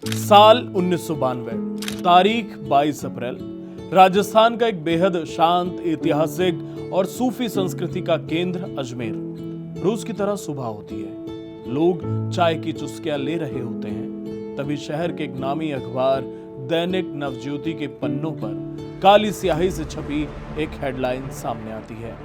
साल 1992, तारीख 22 अप्रैल। राजस्थान का एक बेहद शांत, ऐतिहासिक और सूफी संस्कृति का केंद्र अजमेर। रोज की तरह सुबह होती है, लोग चाय की चुस्कियां ले रहे होते हैं। तभी शहर के एक नामी अखबार दैनिक नवज्योति के पन्नों पर काली स्याही से छपी एक हेडलाइन सामने आती है।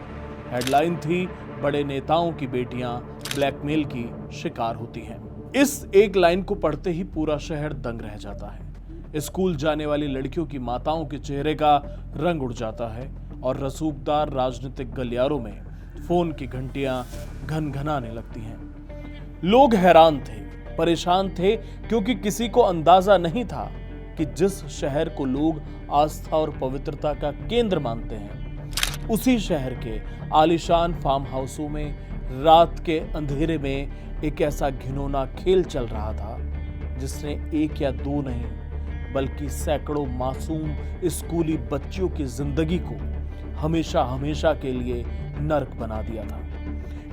हेडलाइन थी, बड़े नेताओं की बेटियां ब्लैकमेल की शिकार होती हैं। इस एक लाइन को पढ़ते ही पूरा शहर दंग रह जाता है। स्कूल जाने वाली लड़कियों की माताओं के चेहरे का रंग उड़ जाता है और रसूखदार राजनीतिक गलियारों में फोन की घंटियां घनघनाने लगती हैं। लोग हैरान थे, परेशान थे, क्योंकि किसी को अंदाजा नहीं था कि जिस शहर को लोग आस्था और पवित्रता का केंद्र मानते हैं, उसी शहर के आलीशान फार्म हाउसों में रात के अंधेरे में एक ऐसा घिनौना खेल चल रहा था जिसने एक या दो नहीं बल्कि सैकड़ों मासूम स्कूली बच्चियों की जिंदगी को हमेशा हमेशा के लिए नर्क बना दिया था।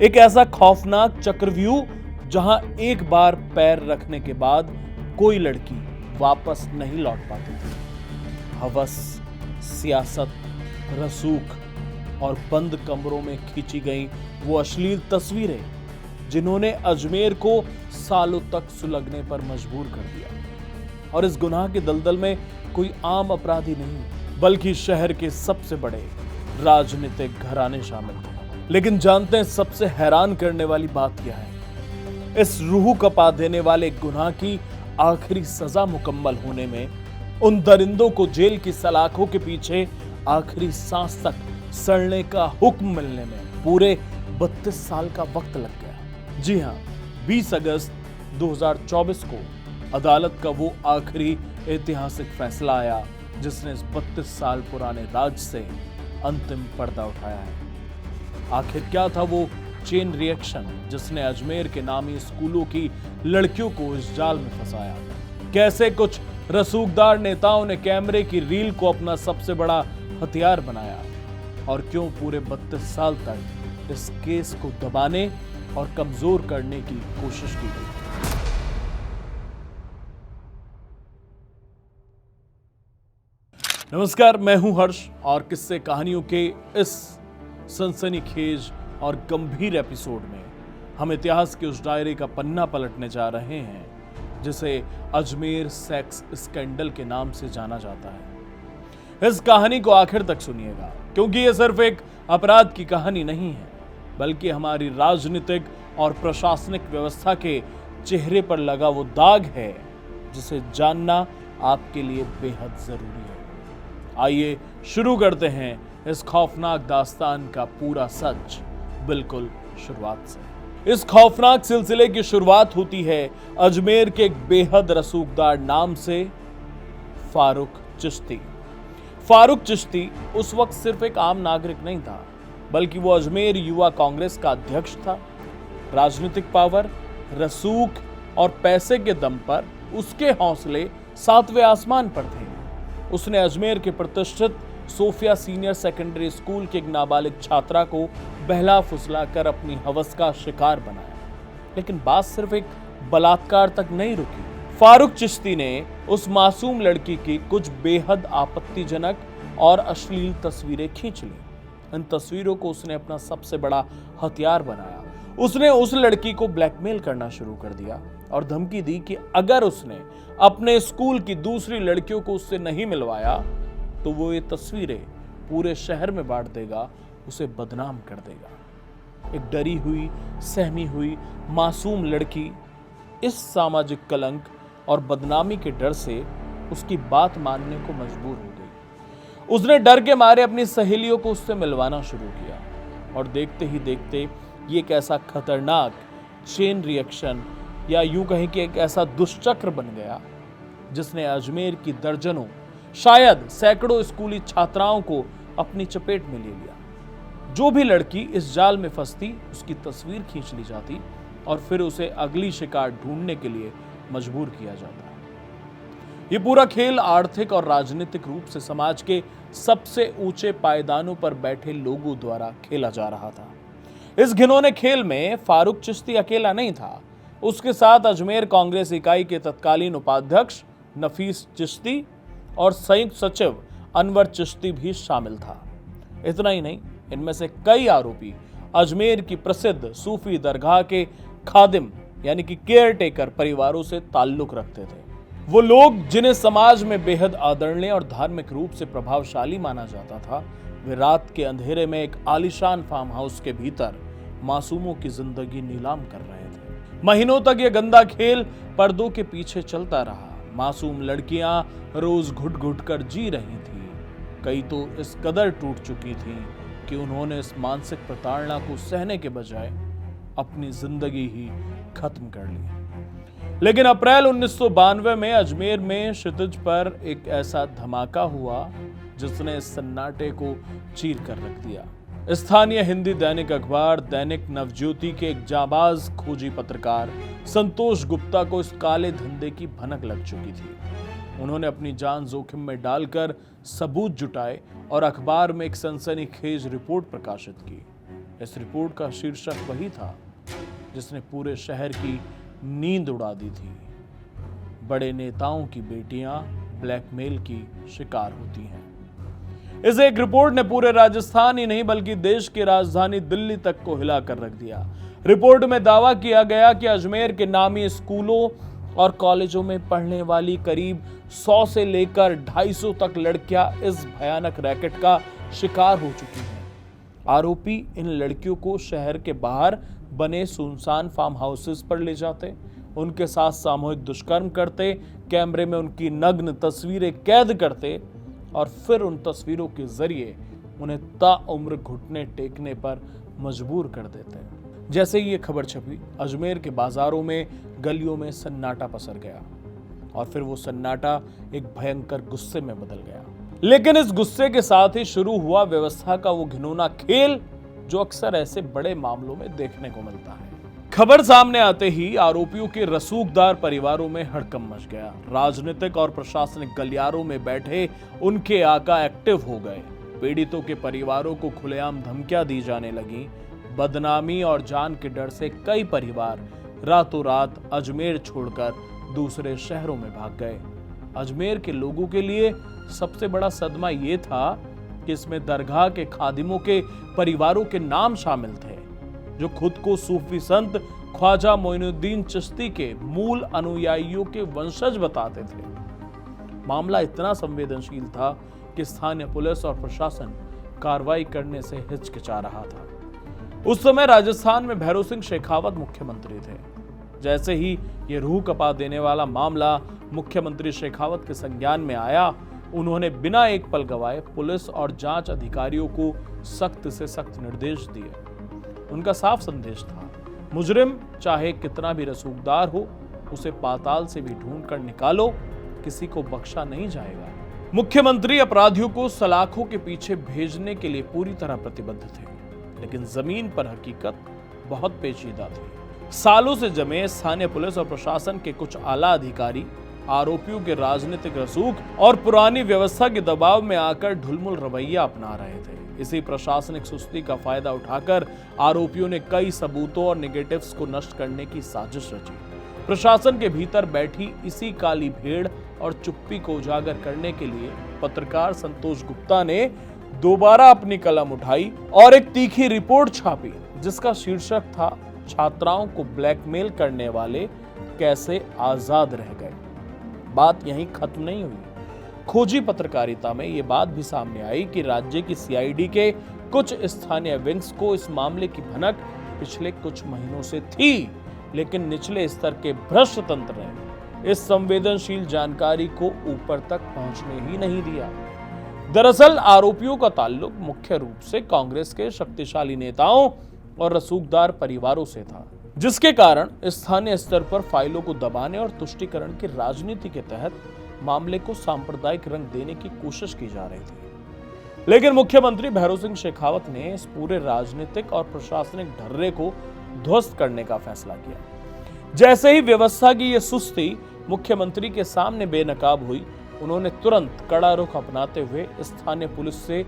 एक ऐसा खौफनाक चक्रव्यूह जहां एक बार पैर रखने के बाद कोई लड़की वापस नहीं लौट पाती थी। हवस, सियासत, रसूख और बंद कमरों में खींची गई वो अश्लील तस्वीरें जिन्होंने अजमेर को सालों तक सुलगने पर मजबूर कर दिया। और इस गुनाह के दलदल में कोई आम अपराधी नहीं, बल्कि शहर के सबसे बड़े राजनीतिक घराने शामिल थे। लेकिन जानते हैं सबसे हैरान करने वाली बात क्या है? इस रूह कपा देने वाले गुनाह की आखिरी सजा मुकम्मल होने में, उन दरिंदों को जेल की सलाखों के पीछे आखिरी सांस तक सड़ने का हुक्म मिलने में पूरे 32 साल का वक्त लग गया। जी हां, 20 अगस्त 2024 को अदालत का वो आखिरी ऐतिहासिक फैसला आया जिसने इस 32 साल पुराने राज से अंतिम पर्दा उठाया है। आखिर क्या था वो चेन रिएक्शन जिसने अजमेर के नामी स्कूलों की लड़कियों को इस जाल में फंसाया? कैसे कुछ रसूखदार नेताओं ने कैमरे की रील को अपना सबसे बड़ा हथियार बनाया? और क्यों पूरे 32 साल तक इस केस को दबाने और कमजोर करने की कोशिश की गई? नमस्कार, मैं हूं हर्ष और किस्से कहानियों के इस सनसनीखेज और गंभीर एपिसोड में हम इतिहास के उस डायरे का पन्ना पलटने जा रहे हैं जिसे अजमेर सेक्स स्कैंडल के नाम से जाना जाता है। इस कहानी को आखिर तक सुनिएगा, क्योंकि यह सिर्फ एक अपराध की कहानी नहीं है, बल्कि हमारी राजनीतिक और प्रशासनिक व्यवस्था के चेहरे पर लगा वो दाग है जिसे जानना आपके लिए बेहद जरूरी है। आइए शुरू करते हैं इस खौफनाक दास्तान का पूरा सच, बिल्कुल शुरुआत से। इस खौफनाक सिलसिले की शुरुआत होती है अजमेर के एक बेहद रसूखदार नाम से, फारूक चिश्ती। फारूक चिश्ती उस वक्त सिर्फ एक आम नागरिक नहीं था, बल्कि वो अजमेर युवा कांग्रेस का अध्यक्ष था। राजनीतिक पावर, रसूख और पैसे के दम पर उसके हौसले सातवें आसमान पर थे। उसने अजमेर के प्रतिष्ठित सोफिया सीनियर सेकेंडरी स्कूल के एक नाबालिग छात्रा को बहला फुसला कर अपनी हवस का शिकार बनाया। लेकिन बात सिर्फ एक बलात्कार तक नहीं रुकी। फारूक चिश्ती ने उस मासूम लड़की की कुछ बेहद आपत्तिजनक और अश्लील तस्वीरें खींच ली। इन तस्वीरों को उसने अपना सबसे बड़ा हथियार बनाया। उसने उस लड़की को ब्लैकमेल करना शुरू कर दिया और धमकी दी कि अगर उसने अपने स्कूल की दूसरी लड़कियों को उससे नहीं मिलवाया तो वो ये तस्वीरें पूरे शहर में बांट देगा, उसे बदनाम कर देगा। एक डरी हुई, सहमी हुई मासूम लड़की इस सामाजिक कलंक और बदनामी के डर से उसकी बात मानने को मजबूर हो गई। उसने डर के मारे अपनी सहेलियों को उससे मिलवाना शुरू किया और देखते ही देखते ये एक ऐसा खतरनाक चेन रिएक्शन, या यूं कहें कि एक ऐसा दुष्चक्र बन गया जिसने अजमेर की दर्जनों, शायद सैकड़ों स्कूली छात्राओं को अपनी चपेट में ले लिया। जो भी लड़की इस जाल में फंसती, उसकी तस्वीर खींच ली जाती और फिर उसे अगली शिकार ढूंढने के लिए मजबूर किया जाता। ये पूरा खेल आर्थिक और राजनीतिक रूप से समाज के सबसे ऊंचे पायदानों पर बैठे लोगों द्वारा खेला जा रहा था। इस घिनौने खेल में फारूक चिश्ती अकेला नहीं था, उसके साथ अजमेर कांग्रेस इकाई के तत्कालीन उपाध्यक्ष नफीस चिश्ती और संयुक्त सचिव अनवर चिश्ती भी शामिल था। इतना ही नहीं, इनमें से कई आरोपी अजमेर की प्रसिद्ध सूफी दरगाह के खादिम यानी कि केयर टेकर परिवारों से ताल्लुक रखते थे। वो लोग जिन्हें समाज में बेहद आदरणीय और धार्मिक रूप से प्रभावशाली माना जाता था, वे रात के अंधेरे में एक आलीशान फार्म हाउस के भीतर मासूमों की जिंदगी नीलाम कर रहे थे। महीनों तक यह गंदा खेल पर्दों के पीछे चलता रहा। मासूम लड़कियां रोज घुट घुट कर जी रही थी। कई तो इस कदर टूट चुकी थी कि उन्होंने इस मानसिक प्रताड़ना को सहने के बजाय अपनी जिंदगी ही खत्म कर ली। लेकिन अप्रैल 1992 में अजमेर में क्षितिज पर एक ऐसा धमाका हुआ जिसने इस सन्नाटे को चीर कर रख दिया। स्थानीय हिंदी दैनिक अखबार दैनिक नवज्योति के एक जाबाज खोजी पत्रकार संतोष गुप्ता को इस काले धंधे की भनक लग चुकी थी। उन्होंने अपनी जान जोखिम में डालकर सबूत जुटाए और अखबार में एक सनसनीखेज रिपोर्ट प्रकाशित की। इस रिपोर्ट का शीर्षक वही था जिसने पूरे शहर की नींद उड़ा दी थी। बड़े नेताओं की बेटियां ब्लैकमेल की शिकार होती हैं। इस एक रिपोर्ट ने पूरे राजस्थान ही नहीं बल्कि देश की राजधानी दिल्ली तक को हिला कर रख दिया। रिपोर्ट में दावा किया गया कि अजमेर के नामी स्कूलों और कॉलेजों में पढ़ने वाली करीब 100 से लेकर 250 तक लड़कियां इस भयानक रैकेट का शिकार हो चुकी हैं। आरोपी इन लड़कियों को शहर के बाहर बने सुनसान फार्म हाउसेस पर ले जाते, उनके साथ सामूहिक दुष्कर्म करते, कैमरे में उनकी नग्न तस्वीरें कैद करते और फिर उन तस्वीरों के जरिए उन्हें ताउम्र घुटने टेकने पर मजबूर कर देते। जैसे ही ये खबर छपी, अजमेर के बाजारों में, गलियों में सन्नाटा पसर गया और फिर वो सन्नाटा एक भयंकर गुस्से में बदल गया। लेकिन इस गुस्से के साथ ही शुरू हुआ व्यवस्था का वो घिनौना खेल जो अक्सर ऐसे बड़े मामलों में देखने को मिलता है। खबर सामने आते ही आरोपियों के रसूखदार परिवारों में हड़कंप मच गया। राजनीतिक और प्रशासनिक गलियारों में बैठे उनके आका एक्टिव हो गए। पीड़ितों के परिवारों को खुलेआम धमकियां दी जाने लगी। बदनामी और जान के डर से कई परिवार रातों रात अजमेर छोड़कर दूसरे शहरों में भाग गए। अजमेर के लोगों के लिए सबसे बड़ा सदमा यह था कि इसमें दरगाह के खादिमों के परिवारों के नाम शामिल थे, जो खुद को सूफी संत ख्वाजा मोइनुद्दीन चिश्ती के मूल अनुयायियों के वंशज बताते थे। मामला इतना संवेदनशील था कि स्थानीय पुलिस और प्रशासन कार्रवाई करने से हिचकिचा रहा था। उस समय राजस्थान में भैरों सिंह शेखावत मुख्यमंत्री थे। जैसे ही यह रूह कपा देने वाला मामला मुख्यमंत्री शेखावत के संज्ञान में आया, उन्होंने बिना एक पल गवाए पुलिस और जांच अधिकारियों को सख्त से सख्त निर्देश दिए। उनका साफ संदेश था, मुजरिम चाहे कितना भी रसूखदार हो, उसे पाताल से भी ढूंढ कर निकालो, किसी को बख्शा नहीं जाएगा। मुख्यमंत्री अपराधियों को सलाखों के पीछे भेजने के लिए पूरी तरह प्रतिबद्ध थे, लेकिन जमीन पर हकीकत बहुत पेचीदा थी। सालों से जमे स्थानीय पुलिस और प्रशासन के कुछ आला अधिकारी आरोपियों के राजनीतिक रसूख और पुरानी व्यवस्था के दबाव में आकर ढुलमुल रवैया अपना रहे थे। इसी प्रशासनिक सुस्ती का फायदा उठाकर आरोपियों ने कई सबूतों और नेगेटिव्स को नष्ट करने की साजिश रची। प्रशासन के भीतर बैठी इसी काली भेड़ और चुप्पी को उजागर करने के लिए पत्रकार संतोष गुप्ता ने दोबारा अपनी कलम उठाई और एक तीखी रिपोर्ट छापी, जिसका शीर्षक था, छात्राओं को ब्लैकमेल करने वाले कैसे आजाद रह गए। बात यहीं खत्म नहीं हुई। खोजी पत्रकारिता में यह बात भी सामने आई कि राज्य की सीआईडी के कुछ स्थानीय विंग्स को इस मामले की भनक पिछले कुछ महीनों से थी, लेकिन निचले स्तर के भ्रष्ट तंत्र ने इस संवेदनशील जानकारी को ऊपर तक पहुंचने ही नहीं दिया। दरअसल आरोपियों का ताल्लुक मुख्य रूप से कांग्रेस के शक्तिशाली नेताओं और रसूखदार परिवारों से था, जिसके कारण स्थानीय स्तर पर फाइलों को दबाने और तुष्टीकरण की राजनीति के तहत मामले को सांप्रदायिक रंग देने की कोशिश की जा रही थी। लेकिन मुख्यमंत्री भैरों सिंह शेखावत ने इस पूरे राजनीतिक और प्रशासनिक ढर्रे को ध्वस्त करने का फैसला किया। जैसे ही व्यवस्था की यह सुस्ती मुख्यमंत्री के सामने बेनकाब हुई, उन्होंने तुरंत कड़ा रुख अपनाते हुए स्थानीय पुलिस से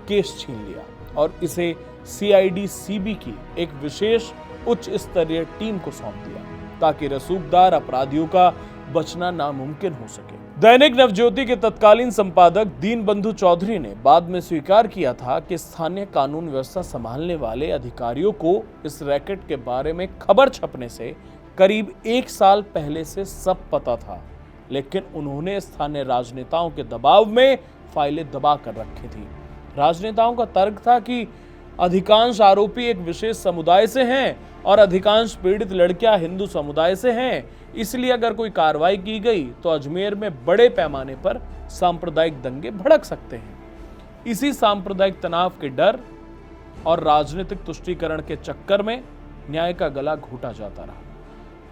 केस छीन लिया और इसे सीआईडी सीबी की एक विशेष उच्च स्तरीय टीम को सौंप दिया। ताकि रसूखदार अपराधियों का बचना नामुमकिन हो सके। दैनिक नवज्योति के तत्कालीन संपादक दीनबंधु चौधरी ने बाद में स्वीकार किया था कि स्थानीय कानून व्यवस्था संभालने वाले अधिकारियों को इस रैकेट के बारे में खबर छपने से करीब 1 साल पहले से सब पता था, लेकिन उन्होंने स्थानीय राजनेताओं के दबाव में फाइलें दबा कर रखी थी। राजनेताओं का तर्क था कि अधिकांश आरोपी एक विशेष समुदाय से हैं और अधिकांश पीड़ित लड़कियां हिंदू समुदाय से हैं, इसलिए अगर कोई कार्रवाई की गई तो अजमेर में बड़े पैमाने पर सांप्रदायिक दंगे भड़क सकते हैं। इसी सांप्रदायिक तनाव के डर और राजनीतिक तुष्टीकरण के चक्कर में न्याय का गला घोटा जाता रहा।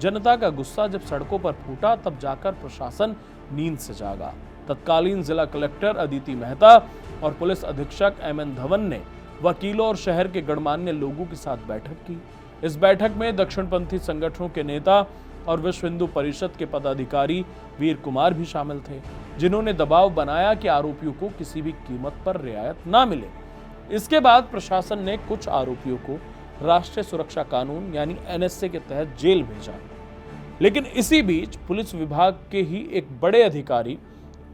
जनता का गुस्सा जब सड़कों पर फूटा तब जाकर प्रशासन नींद से जागा। तत्कालीन जिला कलेक्टर अदिति मेहता और पुलिस अधीक्षक एमएन धवन ने वकीलों और शहर के गणमान्य लोगों के साथ बैठक की। इस बैठक में दक्षिणपंथी संगठनों के नेता और विश्व हिंदू परिषद के पदाधिकारी वीर कुमार भी शामिल थे, जिन्होंने दबाव बनाया कि आरोपियों को किसी भी कीमत पर रियायत ना मिले। इसके बाद प्रशासन ने कुछ आरोपियों को राष्ट्रीय सुरक्षा कानून यानी एनएसए के तहत जेल भेजा। लेकिन इसी बीच पुलिस विभाग के ही एक बड़े अधिकारी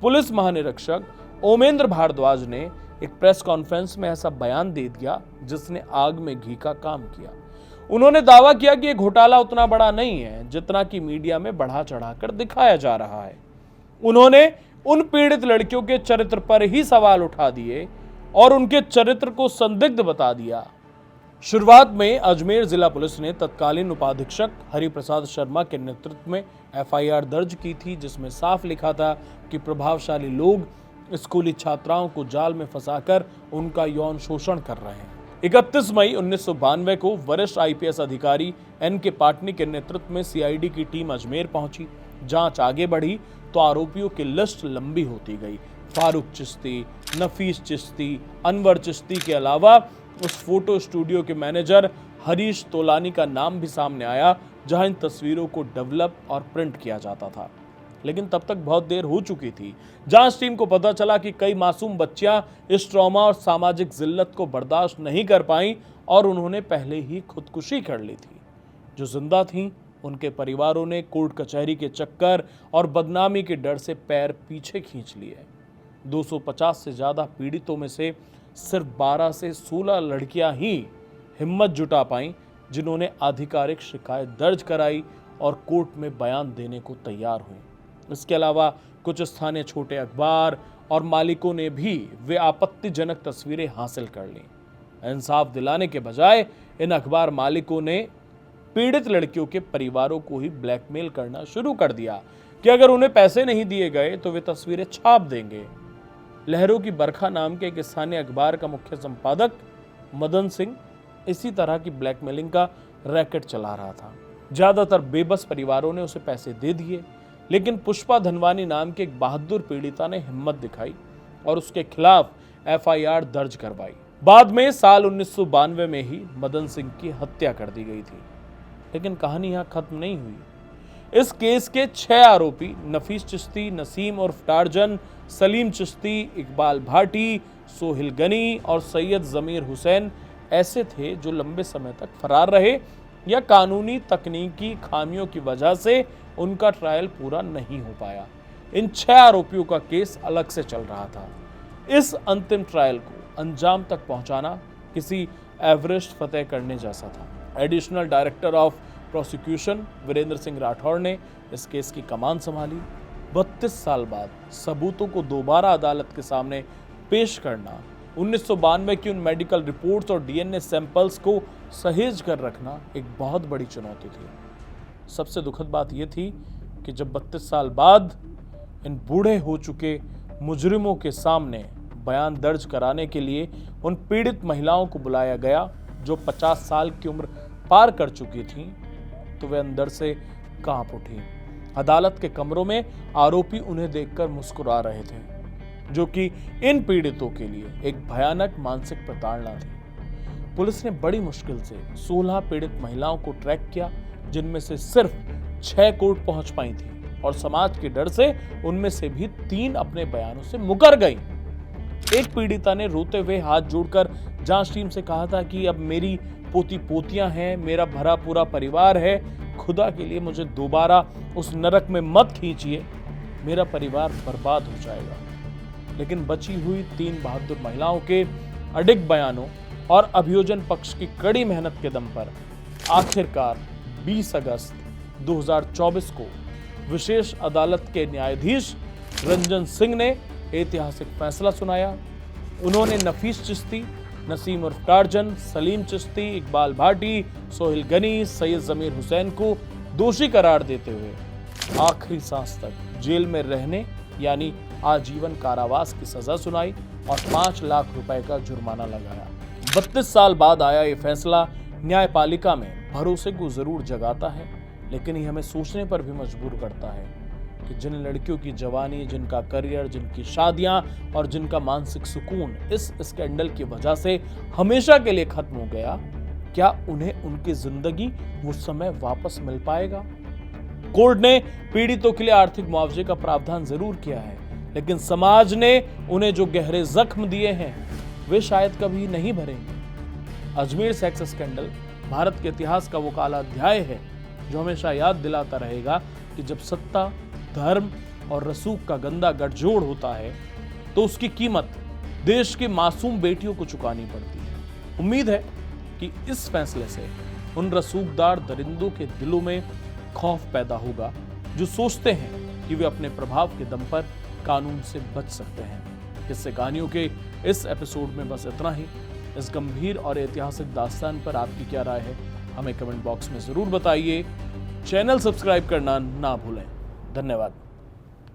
पुलिस महानिरीक्षक ओमेंद्र भारद्वाज ने एक प्रेस कॉन्फ्रेंस में ऐसा बयान दे दिया जिसने आग में घी का काम किया। उन्होंने दावा किया कि यह घोटाला उतना बड़ा नहीं है जितना कि मीडिया में बढ़ा चढ़ाकर दिखाया जा रहा है। उन्होंने उन पीड़ित लड़कियों के चरित्र पर ही सवाल उठा दिए और उनके चरित्र को संदिग्ध बता दिया। शुरुआत में अजमेर जिला पुलिस ने तत्कालीन उपाधीक्षक हरिप्रसाद शर्मा के नेतृत्व में एफआईआर दर्ज की थी, जिसमें साफ लिखा था कि प्रभावशाली लोग स्कूली छात्राओं को जाल में फंसाकर उनका यौन शोषण कर रहे हैं। 31 मई 1992 को वरिष्ठ आईपीएस अधिकारी एन.के. पाटनी के नेतृत्व में सीआईडी की टीम अजमेर पहुंची। जांच आगे बढ़ी तो आरोपियों की लिस्ट लंबी होती गई। फारूक चिश्ती, नफीस चिश्ती, अनवर चिश्ती के अलावा उस फोटो स्टूडियो के मैनेजर हरीश तोलानी का नाम भी सामने आया, जहां इन तस्वीरों को डेवलप और प्रिंट किया जाता था। लेकिन तब तक बहुत देर हो चुकी थी। जांच टीम को पता चला कि कई मासूम बच्चियां इस ट्रॉमा और सामाजिक जिल्लत को बर्दाश्त नहीं कर पाईं और उन्होंने पहले ही खुदकुशी कर ली थी। जो जिंदा थीं, उनके परिवारों ने कोर्ट कचहरी के चक्कर और बदनामी के डर से पैर पीछे खींच लिए। 250 से ज्यादा पीड़ितों में से सिर्फ 12 से 16 लड़कियां ही हिम्मत जुटा पाईं, जिन्होंने आधिकारिक शिकायत दर्ज कराई और कोर्ट में बयान देने को तैयार हुई। इसके अलावा कुछ स्थानीय छोटे अखबार और मालिकों ने भी वे आपत्तिजनक तस्वीरें हासिल कर लीं। इंसाफ दिलाने के बजाय इन अखबार मालिकों ने पीड़ित लड़कियों के परिवारों को ही ब्लैकमेल करना शुरू कर दिया कि अगर उन्हें पैसे नहीं दिए गए तो वे तस्वीरें छाप देंगे। लहरों की बरखा नाम के एक स्थानीय अखबार का मुख्य संपादक मदन सिंह इसी तरह की ब्लैकमेलिंग का रैकेट चला रहा था। ज्यादातर बेबस परिवारों ने उसे पैसे दे दिए, लेकिन पुष्पा धनवानी नाम के एक बहादुर पीड़िता ने हिम्मत दिखाई और उसके खिलाफ एफआईआर दर्ज करवाई। बाद में साल 1992 में ही मदन सिंह की हत्या कर दी गई थी। लेकिन कहानी यहां खत्म नहीं हुई। इस केस के 6 आरोपी नफीस चिश्ती, नसीम उर्फ टार्जन, सलीम चिश्ती, इकबाल भाटी, सोहिल गनी और सैयद जमीर हुसैन ऐसे थे जो लंबे समय तक फरार रहे या कानूनी तकनीकी खामियों की वजह से उनका ट्रायल पूरा नहीं हो पाया। इन 6 आरोपियों का केस अलग से चल रहा था। इस अंतिम ट्रायल को अंजाम तक पहुंचाना किसी एवरेस्ट फतेह करने जैसा था। Additional director of prosecution Virendra Singh Rathore ने इस केस की कमान संभाली। 32 साल बाद सबूतों को दोबारा अदालत के सामने पेश करना, 1992 की उन मेडिकल रिपोर्ट्स और डीएनए सैंपल्स को सहेज कर रखना एक बहुत बड़ी चुनौती थी। सबसे दुखद बात यह थी कि जब 32 साल बाद इन बूढ़े हो चुके मुजरिमों के सामने बयान दर्ज कराने के लिए उन पीड़ित महिलाओं को बुलाया गया जो 50 साल की उम्र पार कर चुकी थीं, तो वे अंदर से कांप उठी। अदालत के कमरों में आरोपी उन्हें देखकर मुस्कुरा रहे थे, जो कि इन पीड़ितों के लिए एक भयानक मानसिक प्रताड़ना थी। पुलिस ने बड़ी मुश्किल से 16 पीड़ित महिलाओं को ट्रैक किया, जिनमें से सिर्फ 6 कोर्ट पहुंच पाई थी और समाज के डर से उनमें से भी 3 अपने बयानों से मुकर गई। एक पीड़िता ने रोते हुए हाथ जोड़कर जांच टीम से कहा था कि अब मेरी पोती पोतियां हैं, मेरा भरा पूरा परिवार है, खुदा के लिए मुझे दोबारा उस नरक में मत खींचिए, मेरा परिवार बर्बाद हो जाएगा। लेकिन बची हुई 3 बहादुर महिलाओं के अडिग बयानों और अभियोजन पक्ष की कड़ी मेहनत के दम पर आखिरकार 20 अगस्त 2024 को विशेष अदालत के न्यायाधीश रंजन सिंह ने ऐतिहासिक फैसला सुनाया। उन्होंने नफीस चिश्ती, नसीम उर्फ टार्जन, सलीम चिश्ती, इकबाल भाटी, सोहेल गनी, सैयद जमीर हुसैन को दोषी करार देते हुए आखिरी सांस तक जेल में रहने यानी आजीवन कारावास की सजा सुनाई और 5 लाख रुपए का जुर्माना लगाया। 32 साल बाद आया ये फैसला न्यायपालिका में भरोसे को जरूर जगाता है, लेकिन ये हमें सोचने पर भी मजबूर करता है कि जिन लड़कियों की जवानी, जिनका करियर, जिनकी शादियां और जिनका मानसिक सुकून इस स्कैंडल की वजह से हमेशा के लिए खत्म हो गया, क्या उन्हें उनकी जिंदगी वो समय वापस मिल पाएगा? कोर्ट ने पीड़ितों के लिए आर्थिक मुआवजे का प्रावधान जरूर किया है, लेकिन समाज ने उन्हें जो गहरे जख्म दिए हैं वे शायद कभी नहीं भरेंगे। अजमेर सेक्स स्कैंडल भारत के इतिहास का वो काला अध्याय है जो हमेशा याद दिलाता रहेगा कि जब सत्ता, धर्म और रसूख का गंदा गठजोड़ होता है तो उसकी कीमत देश की मासूम बेटियों को चुकानी पड़ती है। उम्मीद है कि इस फैसले से उन रसूखदार दरिंदों के दिलों में खौफ पैदा होगा जो सोचते हैं कि वे अपने प्रभाव के दम पर कानून से बच सकते हैं। किस्से कहानियों के इस एपिसोड में बस इतना ही। इस गंभीर और ऐतिहासिक दास्तान पर आपकी क्या राय है, हमें कमेंट बॉक्स में जरूर बताइए। चैनल सब्सक्राइब करना ना भूलें। धन्यवाद।